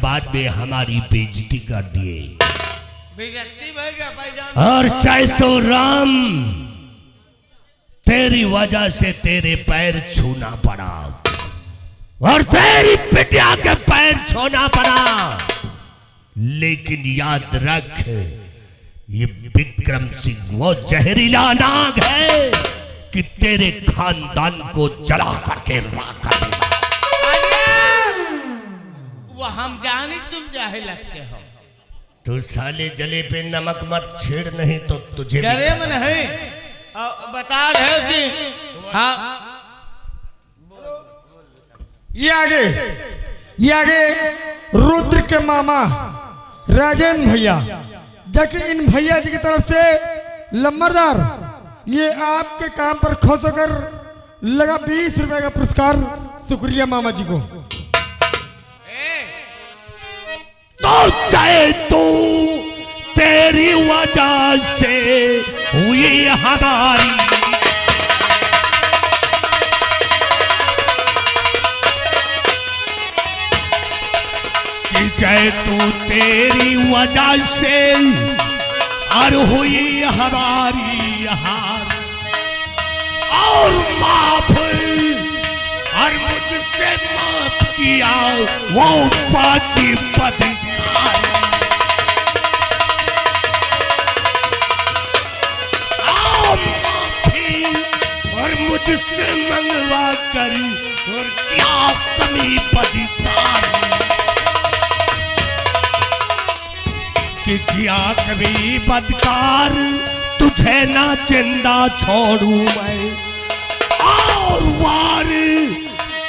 बाद में हमारी बेइज्जती कर दिए। बेइज्जती भैया भाईजान। और चाहे तो राम तेरी वजह से तेरे पैर छूना पड़ा और तेरी बिटिया के पैर छूना पड़ा, लेकिन याद रख ये विक्रम सिंह वो जहरीला नाग है कि तेरे खानदान को जला करके राख कर देगा। वो हम जाने तुम जाहे लगते हो। तू साले जले पे नमक मत छेड़, नहीं तो तुझे जले में नहीं बता रहे कि हाँ ये आगे रुद्र के मामा राजेंद्र भैया, जाके इन भैया जी की तरफ से लंबरदार ये आपके काम पर खुश होकर लगा 20 रुपए का पुरस्कार। शुक्रिया मामा जी को। तो चाहे तू तेरी वजह से हुई हमारी, कि चाहे तू तेरी वजह से और हुई हमारी हार, और माफ और मुझसे माफ किया वो पाची पथिकार, माफी और मुझसे मंगवा कर, और क्या कमी पथिकार कि क्या कभी बदकार तुझे ना जिंदा छोड़ू मैं, और वार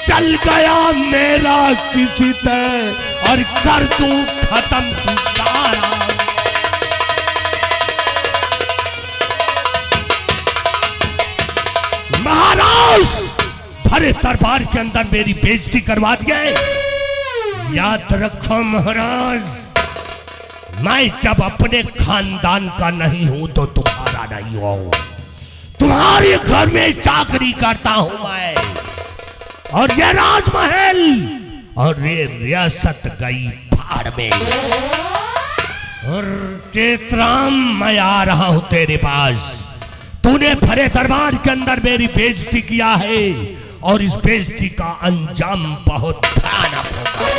चल गया मेरा किसी ते और कर दूं खत्म पुकारा। महाराज भरे दरबार के अंदर मेरी बेइज्जती करवा दिया। याद रखो महाराज, मैं जब अपने खानदान का नहीं हूं तो तुम्हारा नहीं हूं। तुम्हारे घर में चाकरी करता हूं मैं, और ये राजमहल और ये रियासत गई भाड़ में। और चेतराम मैं आ रहा हूं तेरे पास। तूने भरे दरबार के अंदर मेरी बेइज्जती किया है, और इस बेइज्जती का अंजाम बहुत भयानक होगा।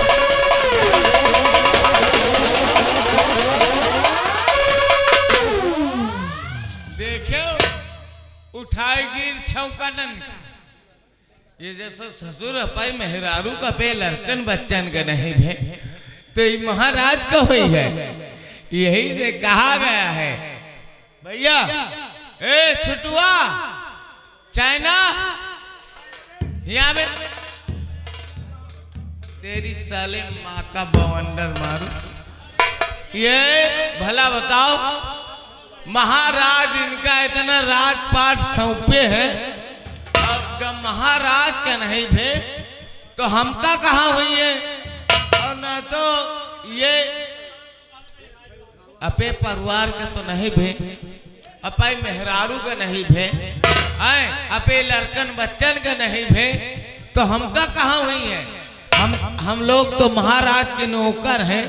उठाई गिर छौकनन ये जैसा ससुर पाई मेहरारू का पे लड़कन बच्चन का नहीं भे, तो ये महाराज का हुई है। यही से कहा गया है भैया, ए छुटुआ चाइना यहाँ में तेरी साले माँ का बवंडर मारू। ये भला बताओ, महाराज इनका इतना राजपाट सौंपे है, अगर महाराज का नहीं भे तो हमका कहाँ हुई है, और ना तो ये अपे परिवार का तो नहीं भे, अपाई मेहरारू का नहीं भे, अपे लड़कन बच्चन का नहीं भे, तो हमका कहाँ हुई है। हम लोग तो महाराज के नौकर हैं।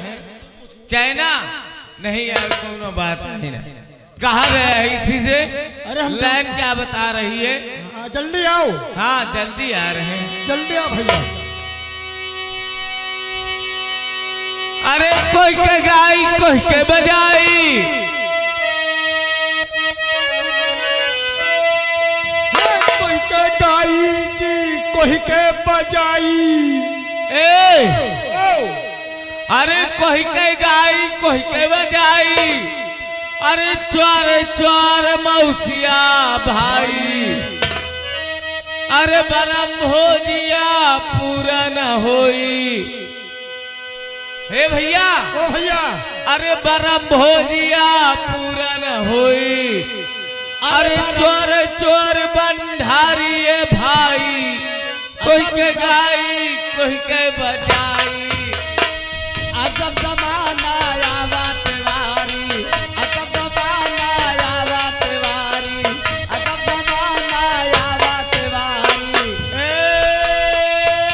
चाइना नहीं यार कोनो बात नहीं ना, कहा गया है इसी से। अरे हम लाइन क्या बता रही है। हाँ, जल्दी आओ। हाँ जल्दी आ रहे हैं, जल्दी आओ भैया। अरे कोई के गाई कोई के बजाई, कोई के गाई की कोई के बजाई। अरे कोई के गाई कोई के बजाई, अरे चोर चोर मौसिया भाई, अरे बरम भोजिया पूरा न होई। हे भैया, ओ भैया, अरे बरम भोजिया पूरा न होई, अरे चोर चोर बंधारी भाई, कोई के गाई कोई के बजाई। अजब जमाना आवा तिवारी, अजब जमाना आवा तिवारी, अजब जमाना आवा तिवारी।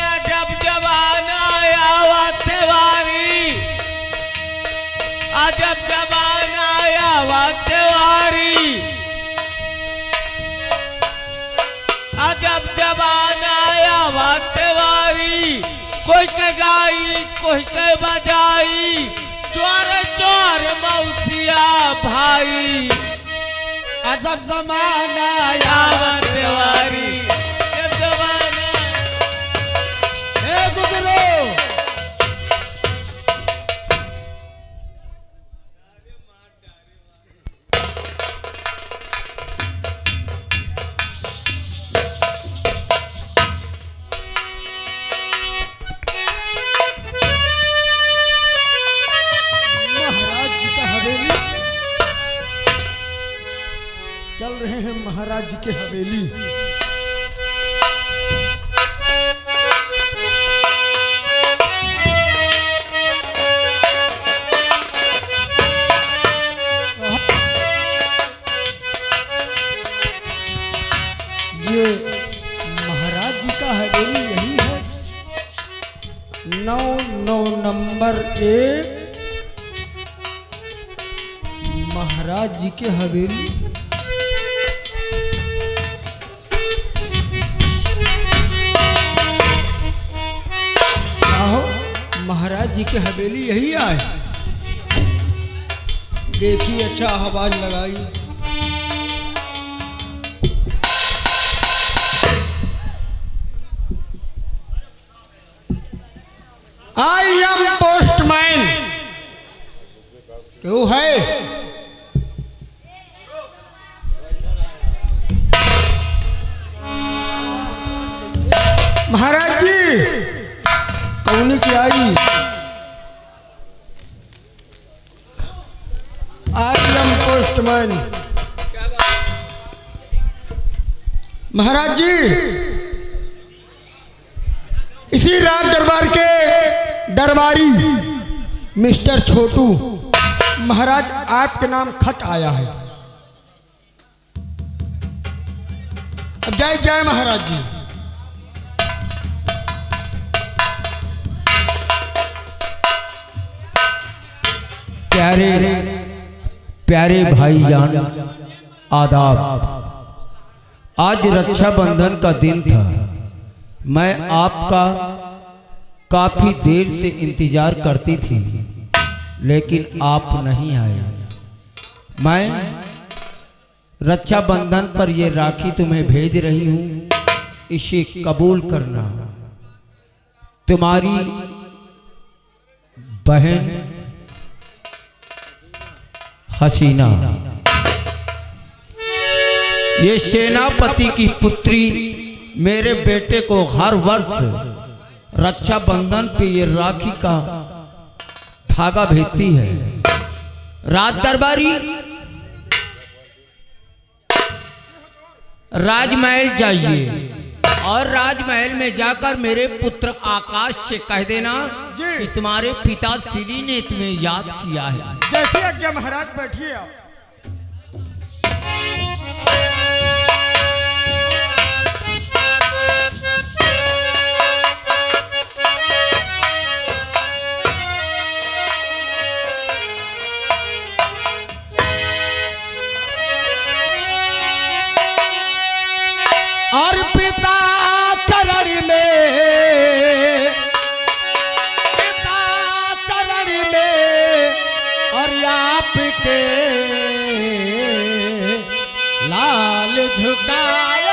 अजब जमाना आवा तिवारी, कोई के बजाई चोर चोर मौसिया भाई अजब जमाना आवत वारी जब जमाना ए गुगरो महाराज जी का हवेली चल रहे हैं महाराज जी के हवेली। ये महाराज जी का हवेली यही है। 9 नंबर 1 महाराज जी के हवेली। आहो महाराज जी के हवेली यही आए। देखिए अच्छा आवाज लगाई। I am postman. क्यों है? महाराज जी कौन की आई? I am postman. महाराज जी इसी राज दरबार के दरबारी मिस्टर छोटू महाराज आपके नाम खत आया है। अब जय जय महाराज जी। प्यारे प्यारे भाईजान आदाब। आज रक्षाबंधन का दिन था। मैं आपका काफी देर से इंतजार करती थी लेकिन आप नहीं आए। मैं रक्षाबंधन पर ये राखी तुम्हें भेज रही हूँ, इसे कबूल करना। तुम्हारी बहन हसीना। ये सेनापति की पुत्री मेरे बेटे को हर वर्ष रक्षाबंधन पे ये राखी का धागा भेजती है। राज दरबारी राजमहल जाइए और राजमहल में जाकर मेरे पुत्र आकाश से कह देना कि तुम्हारे पिता श्री ने तुम्हें याद किया है। जैसे आज्ञा महाराज, बैठिए आप। और पिता चरण में और आपके लाल झुकाए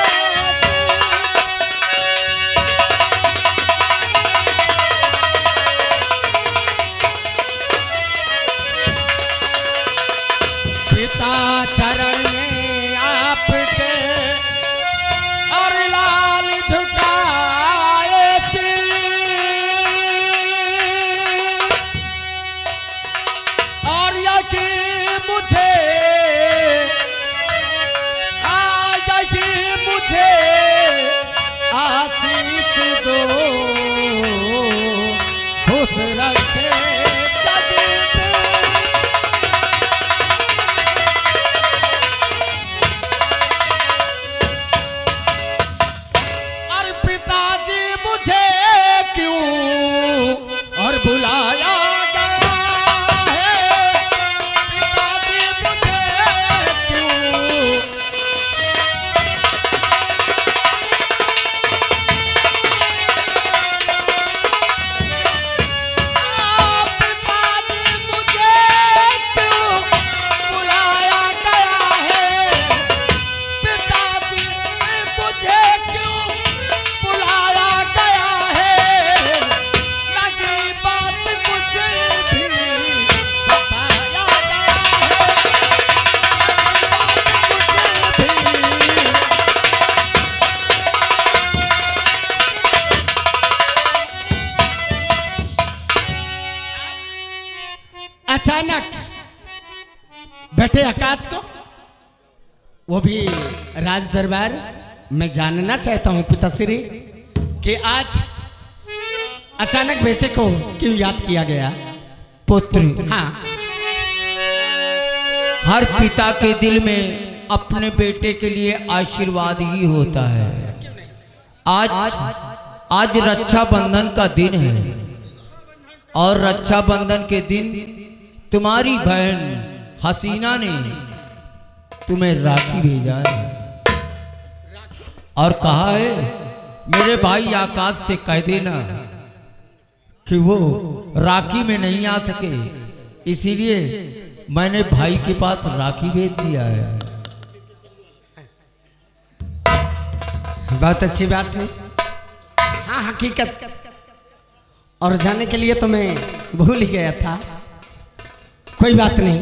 पिता चरण में आपके और लाल झुकाए और यही मुझे यही अचानक बेटे आकाश को, वो भी राज दरबार, मैं जानना चाहता हूं पिताश्री कि आज अचानक बेटे को क्यों याद किया गया? पुत्र, हाँ, हर पिता के दिल में अपने बेटे के लिए आशीर्वाद ही होता है। आज रक्षाबंधन का दिन है और रक्षाबंधन के दिन तुम्हारी बहन हसीना ने तुम्हें राखी भेजा है और कहा है मेरे भाई आकाश से कह देना कि वो राखी में नहीं आ सके, इसीलिए मैंने भाई के पास राखी भेज दिया है। बहुत अच्छी बात है। हाँ, हकीकत और जाने के लिए तो मैं भूल ही गया था। कोई बात नहीं।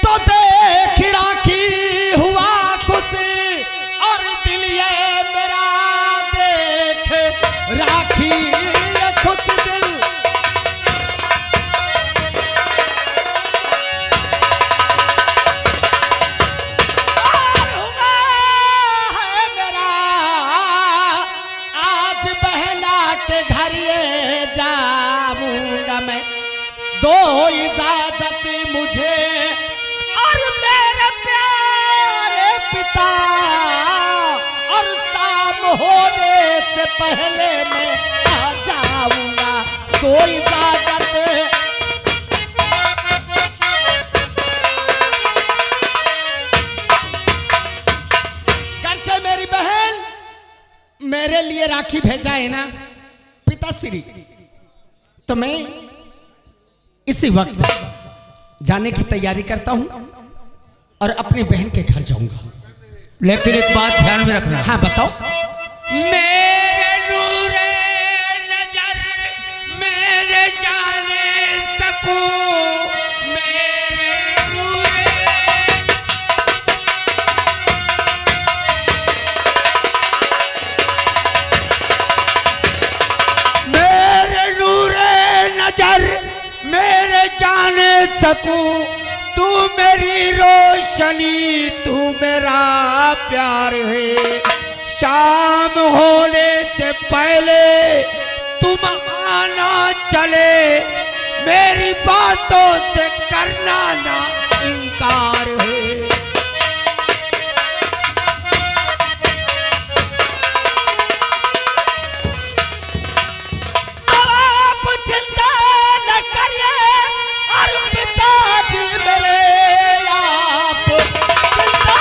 तो देख राखी हुआ खुश और दिल ये मेरा देख राखी ये खुश दिल। और हुआ है मेरा आज बहना के घर ये जाऊंगा मैं, दो इजाजत मुझे और मेरे प्यारे पिता, और शाम होने से पहले मैं आ जाऊंगा, दो इजाजत। घर से मेरी बहन मेरे लिए राखी भेजा है ना पिताश्री, तो मैं इसी वक्त जाने की तैयारी करता हूं और अपनी बहन के घर जाऊंगा। लेकिन एक बात ध्यान में रखना। हाँ, बताओ। मेरे नूरे नजर मेरे जाने सकूं, मेरे नूरे मेरे नूरे नजर मेरे जाने सकूं, तू मेरी रोशनी, तू मेरा प्यार है। शाम होने से पहले तुम आना चले, मेरी बातों से करना ना इनकार है। आप चिंता न करिए और पिताजी मेरे, आप चिंता,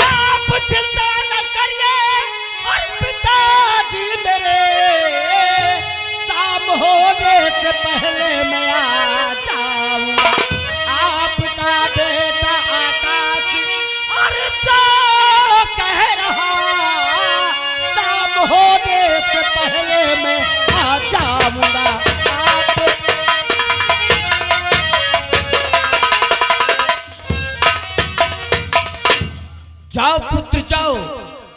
आप चिंता न करिए और पिताजी मेरे, शाम होने से पहले मैं आ जाऊंगा। आपका बेटा आकाश और जो कह रहा, शाम होने से पहले मैं आ जाऊंगा। आप जाओ पुत्र जाओ,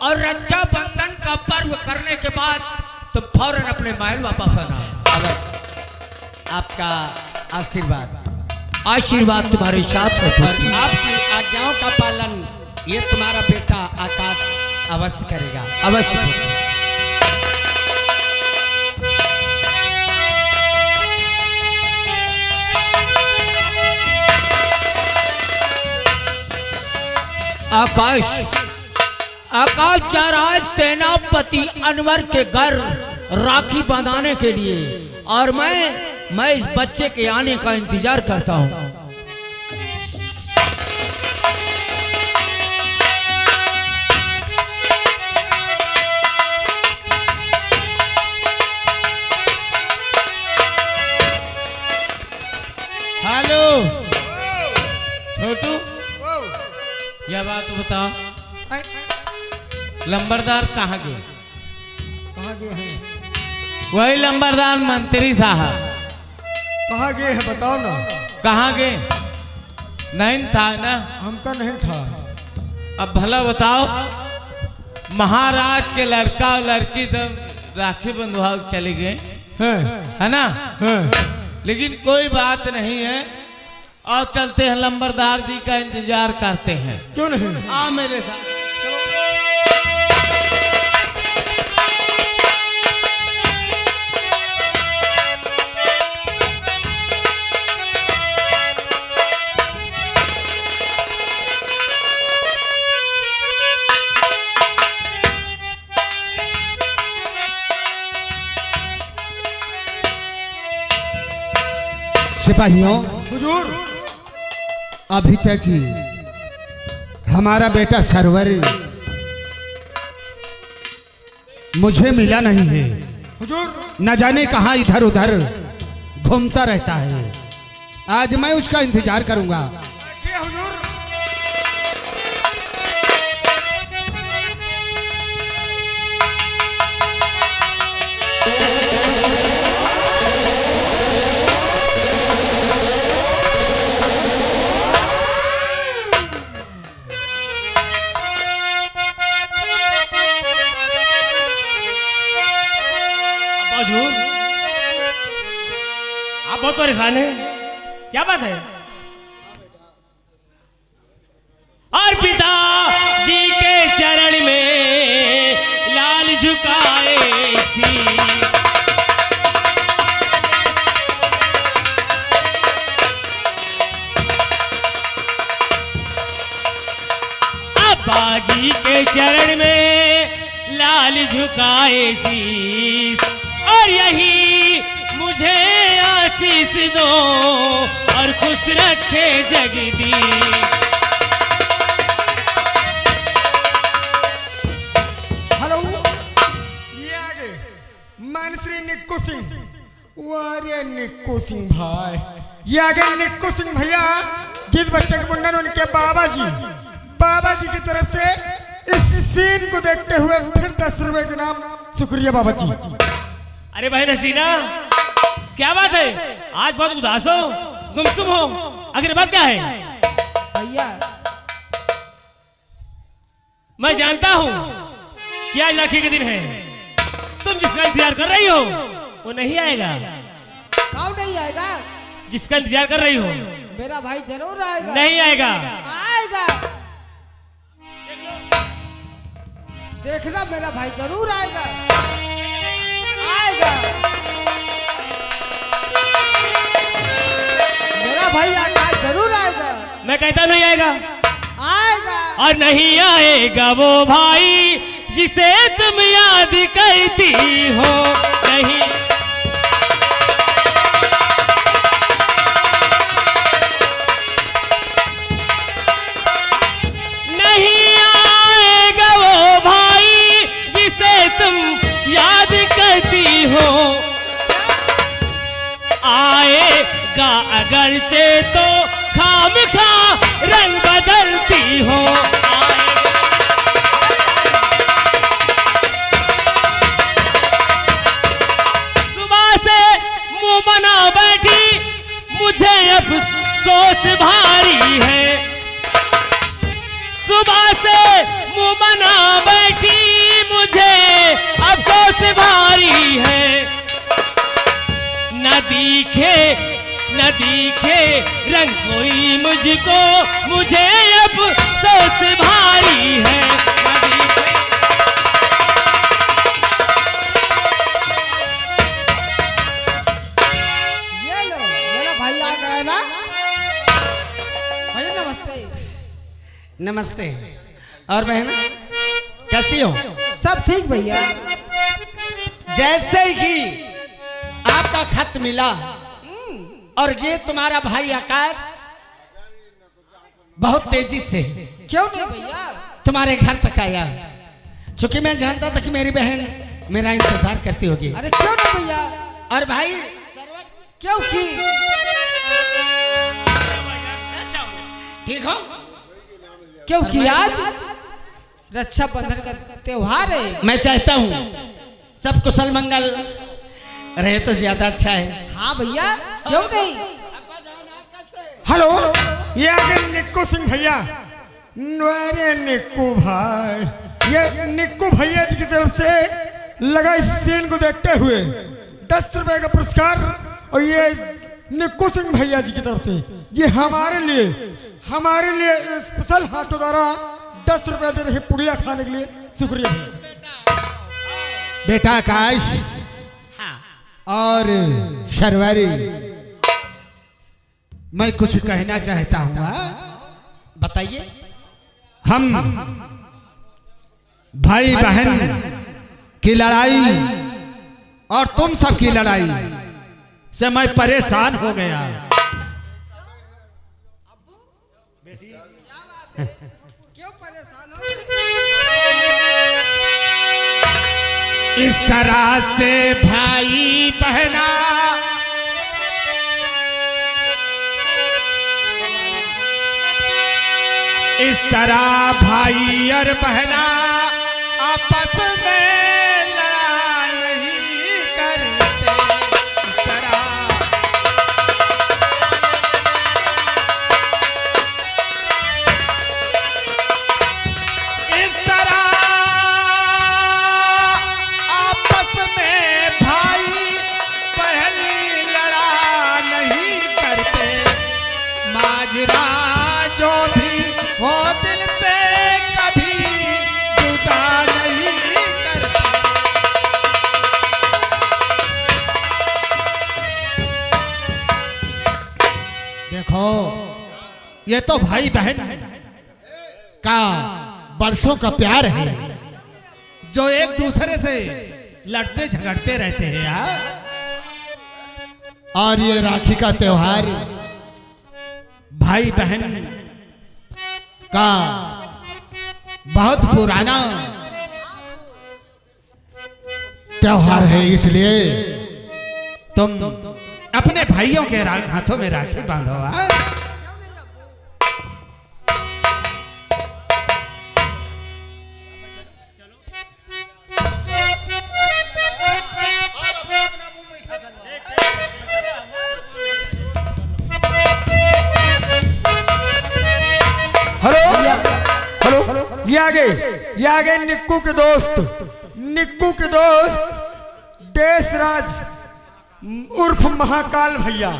और रक्षाबंधन का पर्व करने के बाद तुम फौरन अपने महल वापस आना। अवश्य, आपका आशीर्वाद तुम्हारे साथ है और पुत्र। आपकी आज्ञाओं का पालन ये तुम्हारा बेटा आकाश अवश्य करेगा। अवश्य पुत्र। आकाश जा रहा है सेनापति अनवर के घर राखी बांधाने के लिए, और मैं इस बच्चे के आने का इंतजार करता हूं। हेलो छोटू, यह बात बताओ, लंबरदार कहाँ गए? कहाँ गए हैं? वही लंबरदार मंत्री साहब कहाँ गए हैं बताओ ना। कहाँ गए? नहीं था ना। हमका नहीं था। अब भला बताओ, महाराज के लड़का और लड़की सब राखी बंधवा चले गए हैं? है ना। हैं? लेकिन कोई बात नहीं है, और चलते हैं लंबरदार जी का इंतजार करते हैं। क्यों नहीं? आ मेरे साथ। सिपाहियों, हुजूर, अभी तक ही हमारा बेटा सरवर मुझे मिला नहीं है। हुजूर, न जाने कहाँ इधर उधर घूमता रहता है। आज मैं उसका इंतजार करूंगा। बैठिए हुजूर। हजूर, आप बहुत परेशान हैं, क्या बात है? और पिता जी के चरण में लाल झुकाए सी, अब्बा जी के चरण में लाल झुकाए सी, और यही मुझे आशीष दो और खुश रखे जगदीश। हेलो, ये आगे मंत्री निक्कू सिंह। वारे निक्कू सिंह भाई, ये आगे निक्कू सिंह भैया, जिस बच्चे के मुंडन उनके बाबा जी की तरफ से इस सीन को देखते हुए फिर 10 रुपए के नाम शुक्रिया बाबा जी। अरे भाई हसीना, क्या बात है? आज बहुत उदास हो, गुमसुम हो, आखिर बात क्या है? भैया, मैं जानता हूँ कि आज राखी के दिन है। तुम जिसका इंतजार कर रही हो वो नहीं आएगा। कौन नहीं आएगा? जिसका इंतजार कर रही हो मेरा भाई जरूर आएगा। नहीं आएगा। आएगा, देखना मेरा भाई जरूर आएगा। आएगा, मेरा भाई आएगा, जरूर आएगा। मैं कहता नहीं आएगा। आएगा, और नहीं आएगा वो भाई जिसे तुम याद करती हो। नहीं, नहीं आएगा वो भाई जिसे तुम याद करती हो। आएगा अगर से तो खामखा रंग बदलती हो। सुबह से मुंह बना बैठी, मुझे अफसोस भारी है। सुबह से मुंह बना बैठी, मुझे अफसोस भारी है। न दिखे रंग कोई मुझको, मुझे अब सोच भारी है। ये लो, मेरा भाई आ गया ना। भैया नमस्ते। नमस्ते। और बहन कैसी हो? सब ठीक भैया। जैसे ही आपका खत मिला और ये तुम्हारा भाई आकाश बहुत तेजी से क्यों नहीं भैया? तुम्हारे घर तक आया, चूंकि मैं जानता था कि मेरी बहन मेरा इंतजार करती होगी। अरे क्यों नहीं भैया? और भाई क्यों की? ठीक हो? क्यों की आज? रक्षाबंधन का त्योहार है। मैं चाहता हूँ सब कुशल मंगल रहे तो ज्यादा अच्छा है। हाँ भैया क्यों नहीं। हेलो, ये आगे निक्कू सिंह भैया। अरे निक्कू भाई, ये निक्कू भैया जी की तरफ से लगा इस सीन को देखते हुए 10 रुपए का पुरस्कार, और ये निक्कू सिंह भैया जी की तरफ से ये हमारे लिए स्पेशल हाथों द्वारा 10 रुपए दे रहे पुड़िया खाने के लिए। शुक्रिया बेटा आकाश और शर्वरी, मैं कुछ कहना चाहता हूँ। बताइए। हम भाई बहन की लड़ाई और तुम सब की लड़ाई से मैं परेशान हो गया। क्यों परेशान हो। इस तरह से भाई बहना इस तरह भाई और बहना आपस में लड़ा नहीं करते। इस तरह आपस में भाई पहली लड़ा नहीं करते। माजरा जो भी हो दिल से कभी जुदा नहीं करते। देखो, ये तो भाई बहन का वर्षों का प्यार है जो एक दूसरे से लड़ते झगड़ते रहते हैं यार। और ये राखी का त्योहार भाई बहन का बहुत पुराना त्योहार है, इसलिए तुम अपने भाइयों के हाथों में राखी बांधो। हेलो, ये आगे निक्कू के दोस्त देशराज उर्फ महाकाल भैया।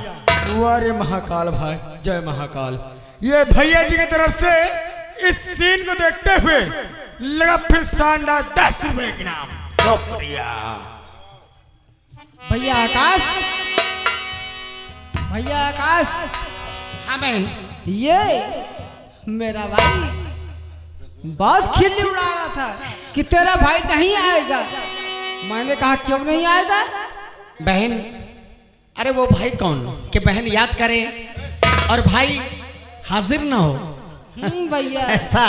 वारे महाकाल भाई, जय महाकाल। ये भैया जी की तरफ से इस सीन को देखते हुए लगा फिर शानदार 10 रुपए के नाम। शुक्रिया भैया आकाश। हाँ बहन। ये मेरा भाई बहुत खिल्ली उड़ा रहा था कि तेरा भाई नहीं आएगा। मैंने कहा क्यों नहीं आएगा। बहन, अरे वो भाई कौन कि बहन याद करे और भाई हाजिर ना हो। भैया ऐसा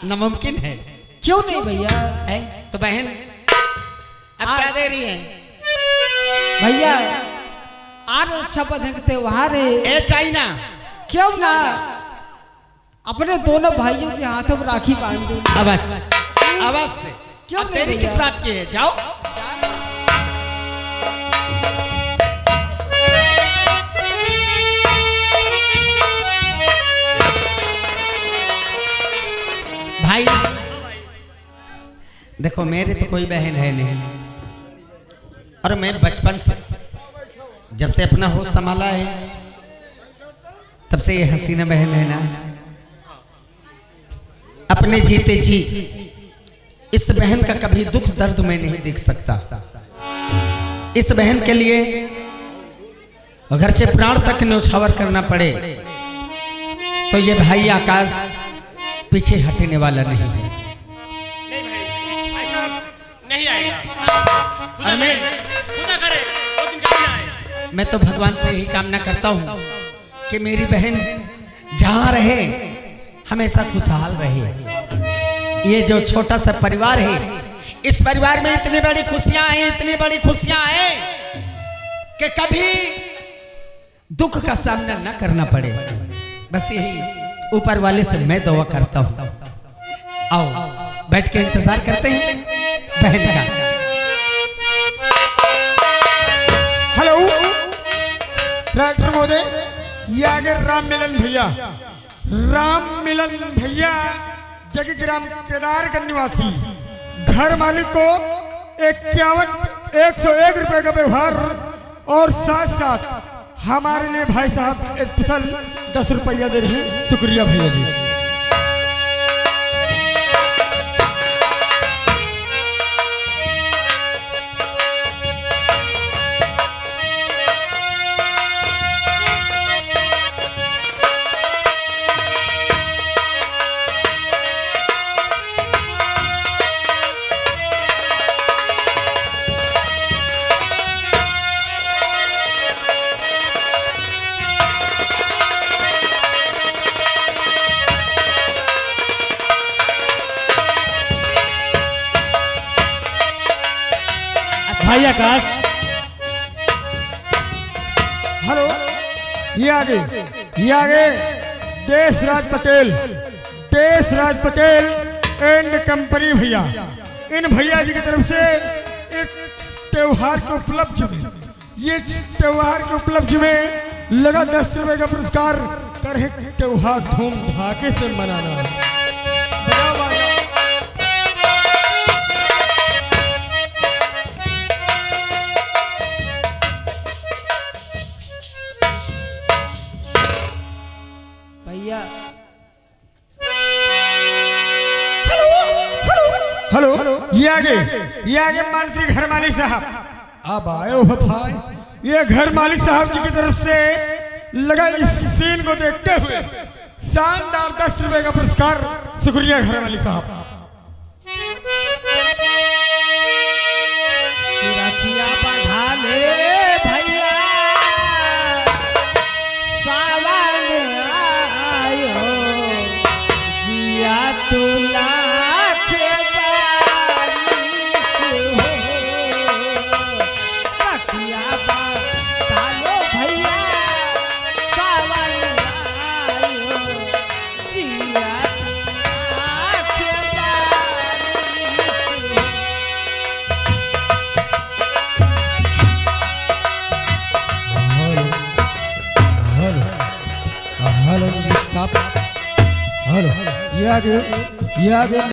नामुमकिन है। क्यों नहीं भैया। है तो बहन अब क्या दे रही है। भैया आज रक्षाबंधन का त्योहार है। ए चाइना, क्यों ना अपने दोनों भाइयों के हाथों में राखी बांध दूं। अवश्य। क्यों अब तेरी नहीं किस भैया? बात की है। जाओ। भाई देखो, मेरे तो कोई बहन है नहीं, और मैं बचपन से जब से अपना होश संभाला है तब से ये हसीना बहन है ना, अपने जीते जी इस बहन का कभी दुख दर्द मैं नहीं देख सकता। इस बहन के लिए अगर से प्राण तक न्यौछावर करना पड़े तो ये भाई आकाश पीछे हटने वाला नहीं है। नहीं भाई, ऐसा नहीं आएगा। और मैं खुदा करे वो दिन कभी ना आए। मैं तो भगवान से ही कामना करता हूँ कि मेरी बहन जहाँ रहे हमेशा खुशहाल रहे। ये जो छोटा सा परिवार है, इस परिवार में इतनी बड़ी खुशियां हैं कि कभी दुख का सामना न करना पड़े। बस यही ऊपर वाले से मैं दुआ करता हूँ। आओ बैठ के इंतजार करते हैं बहन का। हेलो राष्ट्र महोदय, ये आगे राम मिलन भैया, राम मिलन भैया जगह ग्राम केदार का निवासी, घर मालिक को 101 रुपए का व्यवहार और साथ साथ हमारे लिए भाई साहब स्पेशल 10 रुपया दे रहे हैं। शुक्रिया भैया जी। भाई आकाश, हेलो, ये आगे देशराज पटेल एंड कंपनी भैया, इन भैया जी की तरफ से एक त्योहार के उपलक्ष्य में, ये त्योहार के उपलक्ष्य में लगा 10 रुपए का पुरस्कार कर त्योहार धूम धाके से मनाना। भैया हेलो, ये आगे मंत्री घर मालिक साहब, अब आए हो भाई। ये घर मालिक साहब जी की तरफ से लगा इस सीन को देखते हुए शानदार 10 रुपए का पुरस्कार। शुक्रिया घर मालिक साहब। राखिया बढ़ा ले भैया, सावन आयो जिया तुला हेलो, ये आगे